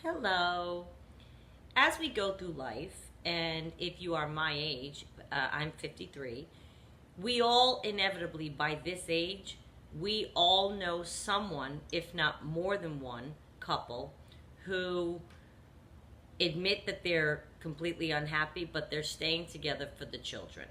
Hello. As we go through life, and if you are my age, I'm 53, we all inevitably, by this age, we all know someone, if not more than one couple, who admit that they're completely unhappy, but they're staying together for the children.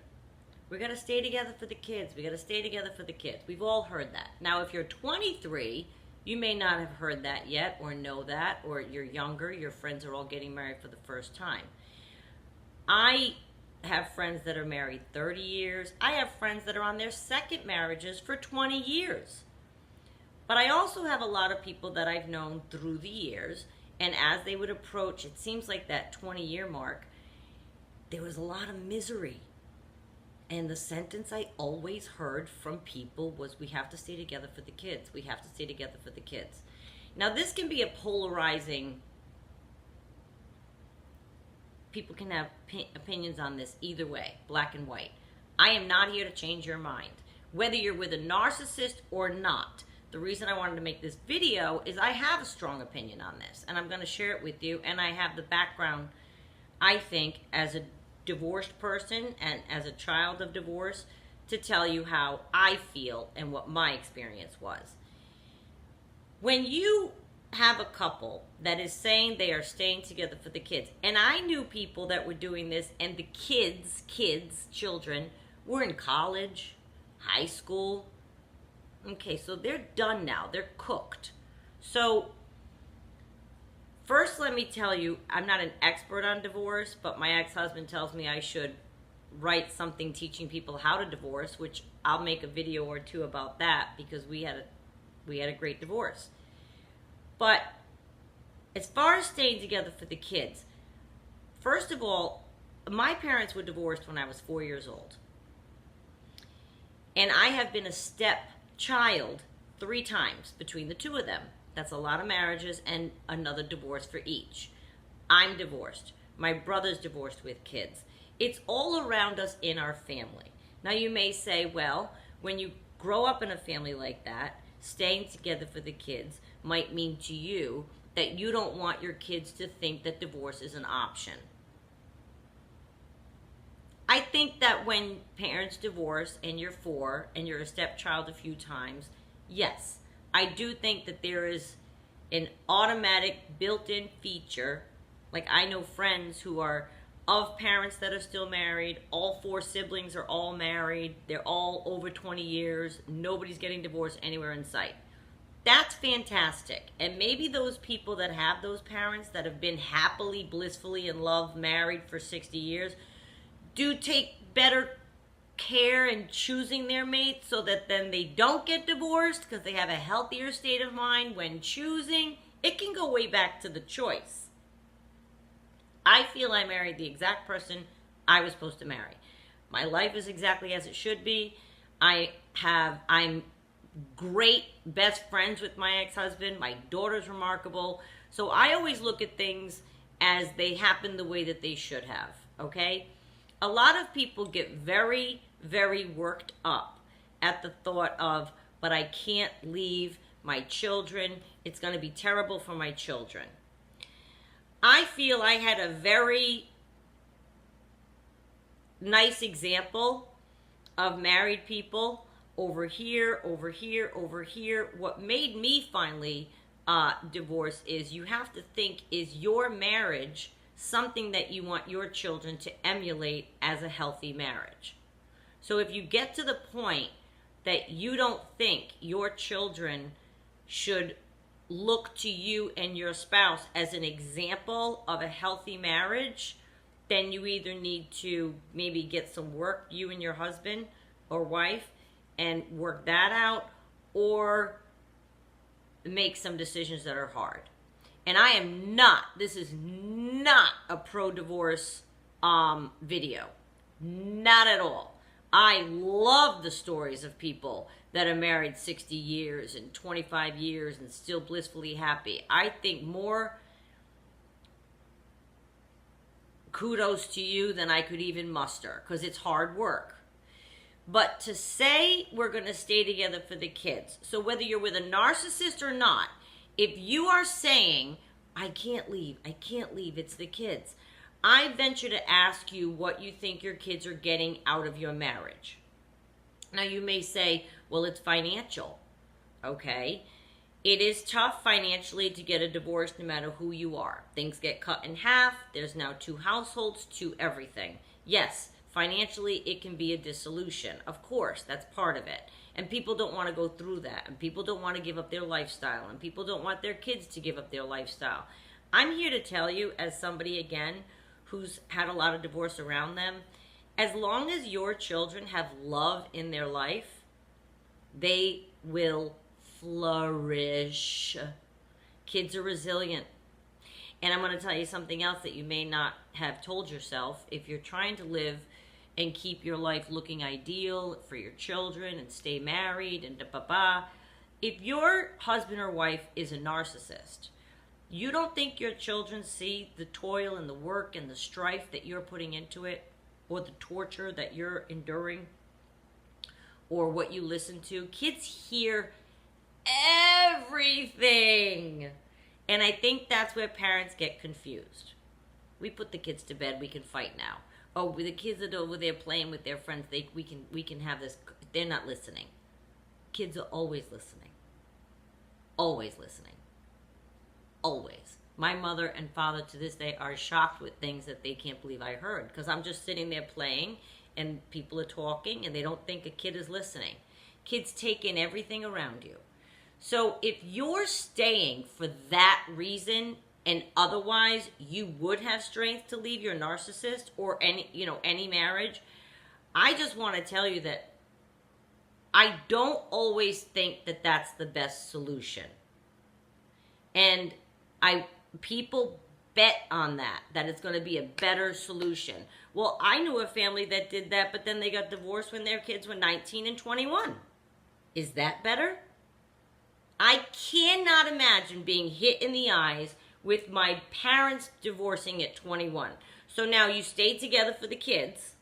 We're going to stay together for the kids. We got to stay together for the kids. We've all heard that. Now, if you're 23, you may not have heard that yet or know that, or you're younger, your friends are all getting married for the first time. I have friends that are married 30 years. I have friends that are on their second marriages for 20 years. But I also have a lot of people that I've known through the years, and as they would approach, it seems like that 20-year mark, there was a lot of misery. And the sentence I always heard from people was, we have to stay together for the kids. We have to stay together for the kids. Now, this can be a polarizing, people can have opinions on this either way, black and white. I am not here to change your mind. Whether you're with a narcissist or not, the reason I wanted to make this video is I have a strong opinion on this, and I'm going to share it with you, and I have the background, I think, as a divorced person and as a child of divorce, to tell you how I feel and what my experience was. When you have a couple that is saying they are staying together for the kids, and I knew people that were doing this, and the children, were in college, high school. Okay, so they're done now. They're cooked. So first, let me tell you, I'm not an expert on divorce, but my ex-husband tells me I should write something teaching people how to divorce, which I'll make a video or two about that, because we had a great divorce. But as far as staying together for the kids, first of all, my parents were divorced when I was 4 years old. And I have been a stepchild 3 times between the two of them. That's a lot of marriages and another divorce for each. I'm divorced. My brother's divorced with kids. It's all around us in our family. Now, you may say, well, when you grow up in a family like that, staying together for the kids might mean to you that you don't want your kids to think that divorce is an option. I think that when parents divorce and you're 4 and you're a stepchild a few times, yes, I do think that there is an automatic built-in feature. Like, I know friends who are of parents that are still married. All 4 siblings are all married. They're all over 20 years. Nobody's getting divorced anywhere in sight. That's fantastic. And maybe those people that have those parents that have been happily, blissfully in love, married for 60 years, do take better care in choosing their mate so that then they don't get divorced, because they have a healthier state of mind when choosing. It can go way back to the choice. I feel I married the exact person I was supposed to marry. My life is exactly as it should be. I'm great best friends with my ex-husband. My daughter's remarkable. So I always look at things as they happen the way that they should have, okay? A lot of people get very, very worked up at the thought of, but I can't leave my children. It's going to be terrible for my children. I feel I had a very nice example of married people over here, over here, over here. What made me finally divorce is, you have to think, is your marriage something that you want your children to emulate as a healthy marriage? So if you get to the point that you don't think your children should look to you and your spouse as an example of a healthy marriage, then you either need to maybe get some work, you and your husband or wife, and work that out, or make some decisions that are hard. And I am not, this is not a pro-divorce video. Not at all. I love the stories of people that are married 60 years and 25 years and still blissfully happy. I think more kudos to you than I could even muster, because it's hard work. But to say we're going to stay together for the kids, so whether you're with a narcissist or not, if you are saying, I can't leave. I can't leave. It's the kids. I venture to ask you what you think your kids are getting out of your marriage. Now, you may say, well, it's financial. Okay. It is tough financially to get a divorce no matter who you are. Things get cut in half. There's now 2 households, 2 everything. Yes, financially it can be a dissolution. Of course, that's part of it. And people don't want to go through that. And people don't want to give up their lifestyle. And people don't want their kids to give up their lifestyle. I'm here to tell you, as somebody, again, who's had a lot of divorce around them, as long as your children have love in their life, they will flourish. Kids are resilient. And I'm going to tell you something else that you may not have told yourself. If you're trying to live and keep your life looking ideal for your children and stay married and da-ba-ba, if your husband or wife is a narcissist, you don't think your children see the toil and the work and the strife that you're putting into it, or the torture that you're enduring, or what you listen to? Kids hear everything. And I think that's where parents get confused. We put the kids to bed, we can fight now. Oh, the kids are over there playing with their friends, we can have this. They're not listening. Kids are always listening. Always listening. Always. My mother and father to this day are shocked with things that they can't believe I heard, because I'm just sitting there playing and people are talking and they don't think a kid is listening. Kids take in everything around you. So if you're staying for that reason and otherwise you would have strength to leave your narcissist or any marriage, I just want to tell you that I don't always think that that's the best solution. And people bet on that it's going to be a better solution. Well, I knew a family that did that, but then they got divorced when their kids were 19 and 21. Is that better? I cannot imagine being hit in the eyes with my parents divorcing at 21. So now you stayed together for the kids.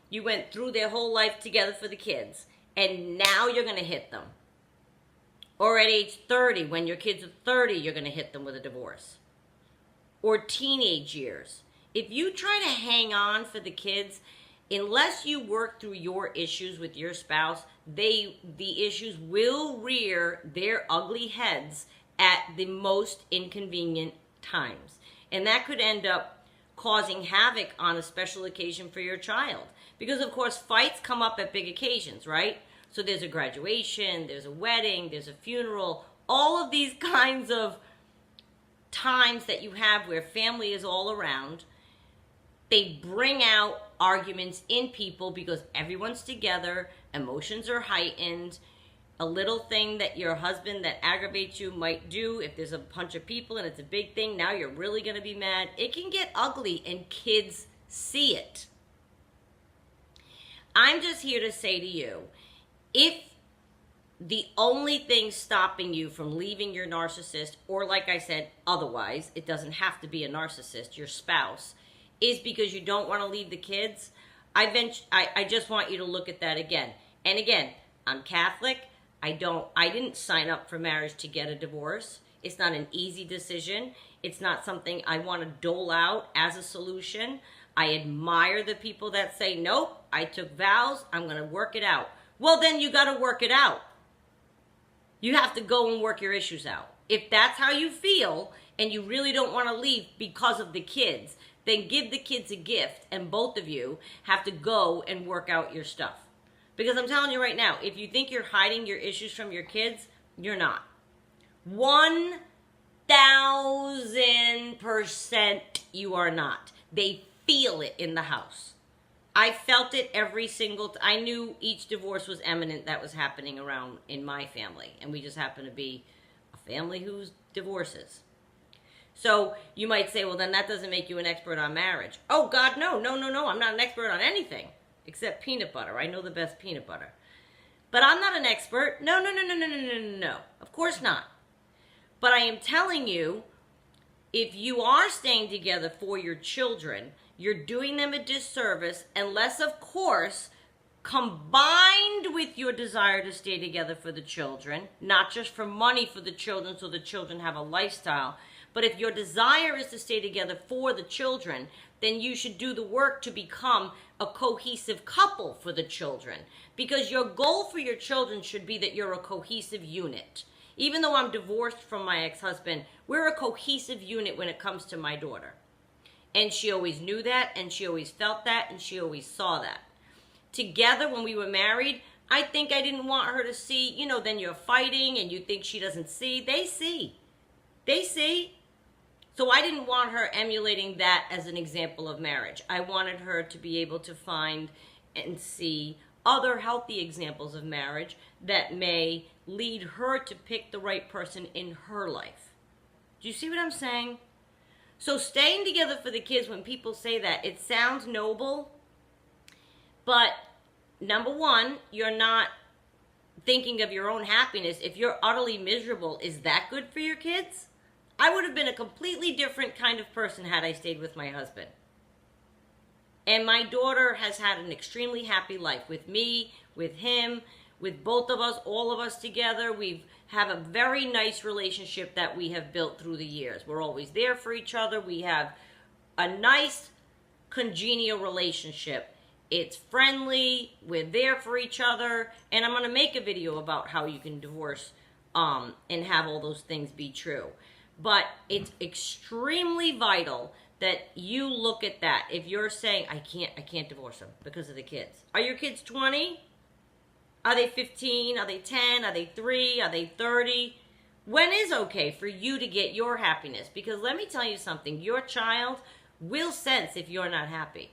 You went through their whole life together for the kids. And now you're going to hit them. Or at age 30, when your kids are 30, you're going to hit them with a divorce. Or teenage years. If you try to hang on for the kids, unless you work through your issues with your spouse, the issues will rear their ugly heads at the most inconvenient times. And that could end up causing havoc on a special occasion for your child. Because, of course, fights come up at big occasions, right? So there's a graduation, there's a wedding, there's a funeral, all of these kinds of times that you have where family is all around. They bring out arguments in people because everyone's together, emotions are heightened. A little thing that your husband that aggravates you might do, if there's a bunch of people and it's a big thing, now you're really going to be mad. It can get ugly and kids see it. I'm just here to say to you, if the only thing stopping you from leaving your narcissist, or like I said, otherwise, it doesn't have to be a narcissist, your spouse, is because you don't want to leave the kids, I just want you to look at that again. And again, I'm Catholic. I didn't sign up for marriage to get a divorce. It's not an easy decision. It's not something I want to dole out as a solution. I admire the people that say, nope, I took vows, I'm going to work it out. Well, then you got to work it out. You have to go and work your issues out. If that's how you feel and you really don't want to leave because of the kids, then give the kids a gift and both of you have to go and work out your stuff. Because I'm telling you right now, if you think you're hiding your issues from your kids, you're not. 1000% you are not. They feel it in the house. I felt it every single I knew each divorce was imminent that was happening around in my family. And we just happen to be a family who's divorces. So you might say, well, then that doesn't make you an expert on marriage. Oh, God, no. I'm not an expert on anything except peanut butter. I know the best peanut butter. But I'm not an expert. No. Of course not. But I am telling you, if you are staying together for your children, you're doing them a disservice unless, of course, combined with your desire to stay together for the children, not just for money for the children so the children have a lifestyle, But if your desire is to stay together for the children, then you should do the work to become a cohesive couple for the children. Because your goal for your children should be that you're a cohesive unit. Even though I'm divorced from my ex-husband, we're a cohesive unit when it comes to my daughter. And she always knew that, and she always felt that, and she always saw that. Together, when we were married, I think I didn't want her to see, then you're fighting and you think she doesn't see. They see. They see. So I didn't want her emulating that as an example of marriage. I wanted her to be able to find and see other healthy examples of marriage that may lead her to pick the right person in her life. Do you see what I'm saying? So staying together for the kids, when people say that, it sounds noble, but number one, you're not thinking of your own happiness. If you're utterly miserable, is that good for your kids? I would have been a completely different kind of person had I stayed with my husband. And my daughter has had an extremely happy life with me, with him, with both of us, all of us together. We have a very nice relationship that we have built through the years. We're always there for each other. We have a nice, congenial relationship. It's friendly. We're there for each other. And I'm going to make a video about how you can divorce and have all those things be true. But it's extremely vital that you look at that. If you're saying, I can't divorce them because of the kids. Are your kids 20? Are they 15? Are they 10? Are they 3? Are they 30? When is okay for you to get your happiness? Because let me tell you something. Your child will sense if you're not happy.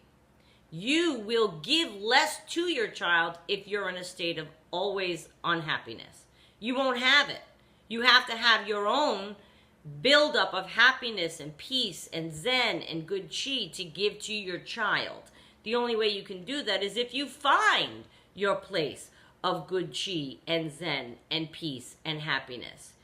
You will give less to your child if you're in a state of always unhappiness. You won't have it. You have to have your own buildup of happiness and peace and zen and good chi to give to your child. The only way you can do that is if you find your place of good chi and zen and peace and happiness.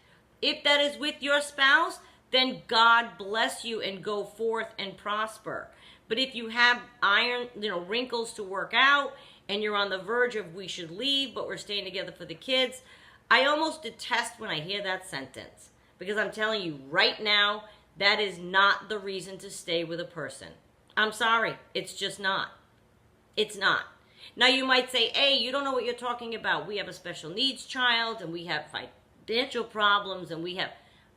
If that is with your spouse, then God bless you and go forth and prosper. But if you have wrinkles to work out and you're on the verge of we should leave, but we're staying together for the kids, I almost detest when I hear that sentence. Because I'm telling you right now, that is not the reason to stay with a person. I'm sorry. It's just not. It's not. Now you might say, hey, you don't know what you're talking about. We have a special needs child and we have financial problems and we have...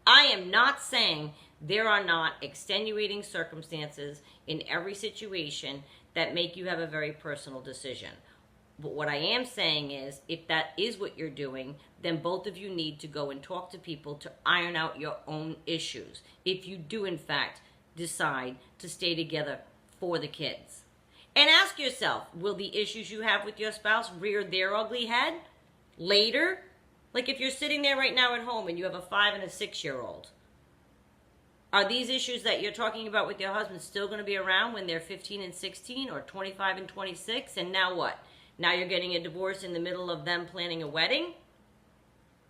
I am not saying there are not extenuating circumstances in every situation that make you have a very personal decision. But what I am saying is, if that is what you're doing, then both of you need to go and talk to people to iron out your own issues. If you do, in fact, decide to stay together for the kids. And ask yourself, will the issues you have with your spouse rear their ugly head later? Like if you're sitting there right now at home and you have a 5 and a 6-year-old, are these issues that you're talking about with your husband still going to be around when they're 15 and 16 or 25 and 26? And now what? Now you're getting a divorce in the middle of them planning a wedding?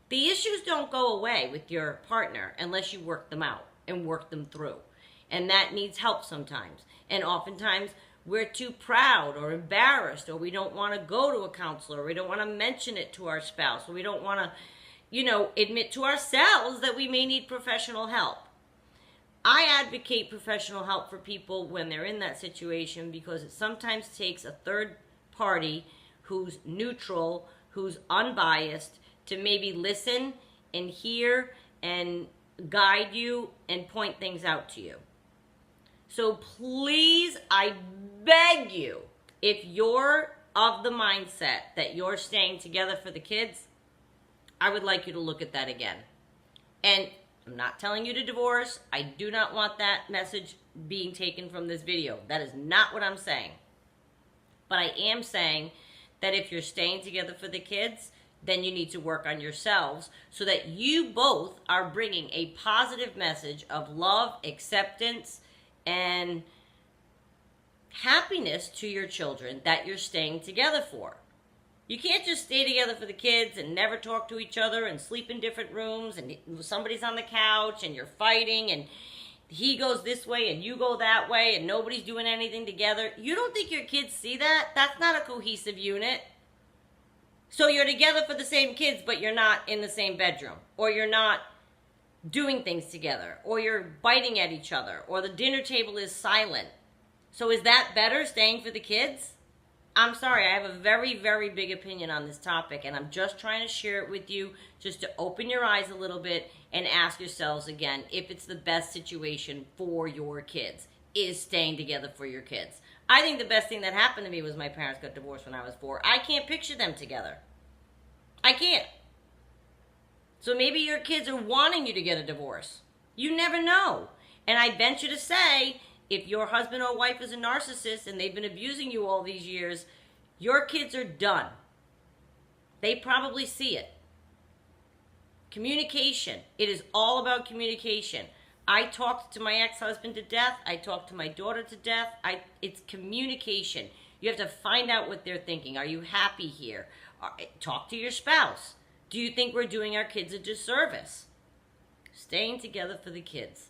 The issues don't go away with your partner unless you work them out and work them through. And that needs help sometimes. And oftentimes we're too proud or embarrassed, or we don't want to go to a counselor, or we don't want to mention it to our spouse, or we don't want to, admit to ourselves that we may need professional help. I advocate professional help for people when they're in that situation because it sometimes takes a third party who's neutral, who's unbiased, to maybe listen and hear and guide you and point things out to you. So please, I beg you, if you're of the mindset that you're staying together for the kids, I would like you to look at that again. And I'm not telling you to divorce. I do not want that message being taken from this video. That is not what I'm saying. But I am saying that if you're staying together for the kids, then you need to work on yourselves so that you both are bringing a positive message of love, acceptance, and happiness to your children that you're staying together for. You can't just stay together for the kids and never talk to each other and sleep in different rooms and somebody's on the couch and you're fighting and he goes this way and you go that way and nobody's doing anything together. You don't think your kids see that? That's not a cohesive unit. So you're together for the same kids, but you're not in the same bedroom. Or you're not doing things together, or you're biting at each other, or the dinner table is silent. So is that better, staying for the kids? I'm sorry, I have a very, very big opinion on this topic, and I'm just trying to share it with you just to open your eyes a little bit and ask yourselves again if it's the best situation for your kids, is staying together for your kids. I think the best thing that happened to me was my parents got divorced when I was 4. I can't picture them together. I can't. So maybe your kids are wanting you to get a divorce. You never know. And I venture to say, if your husband or wife is a narcissist and they've been abusing you all these years, your kids are done. They probably see it. Communication. It is all about communication. I talked to my ex-husband to death. I talked to my daughter to death. It's communication. You have to find out what they're thinking. Are you happy here? Talk to your spouse. Do you think we're doing our kids a disservice? Staying together for the kids.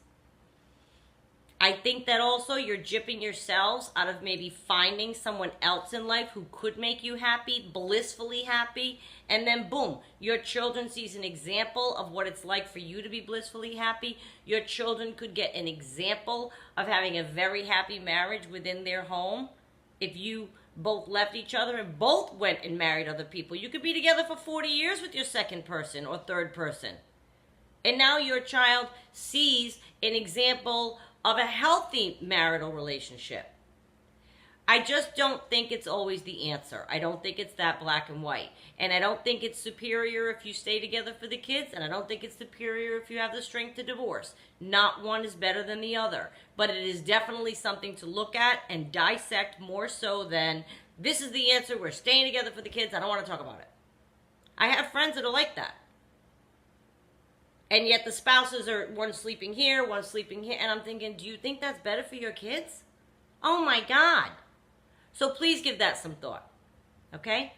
I think that also you're gypping yourselves out of maybe finding someone else in life who could make you happy, blissfully happy, and then boom, your children sees an example of what it's like for you to be blissfully happy. Your children could get an example of having a very happy marriage within their home. If you both left each other and both went and married other people, you could be together for 40 years with your second person or third person. And now your child sees an example of a healthy marital relationship. I just don't think it's always the answer. I don't think it's that black and white. And I don't think it's superior if you stay together for the kids, and I don't think it's superior if you have the strength to divorce. Not one is better than the other. But it is definitely something to look at and dissect more so than, this is the answer, we're staying together for the kids, I don't want to talk about it. I have friends that are like that. And yet the spouses are, one sleeping here, one sleeping here. And I'm thinking, do you think that's better for your kids? Oh my God. So please give that some thought. Okay?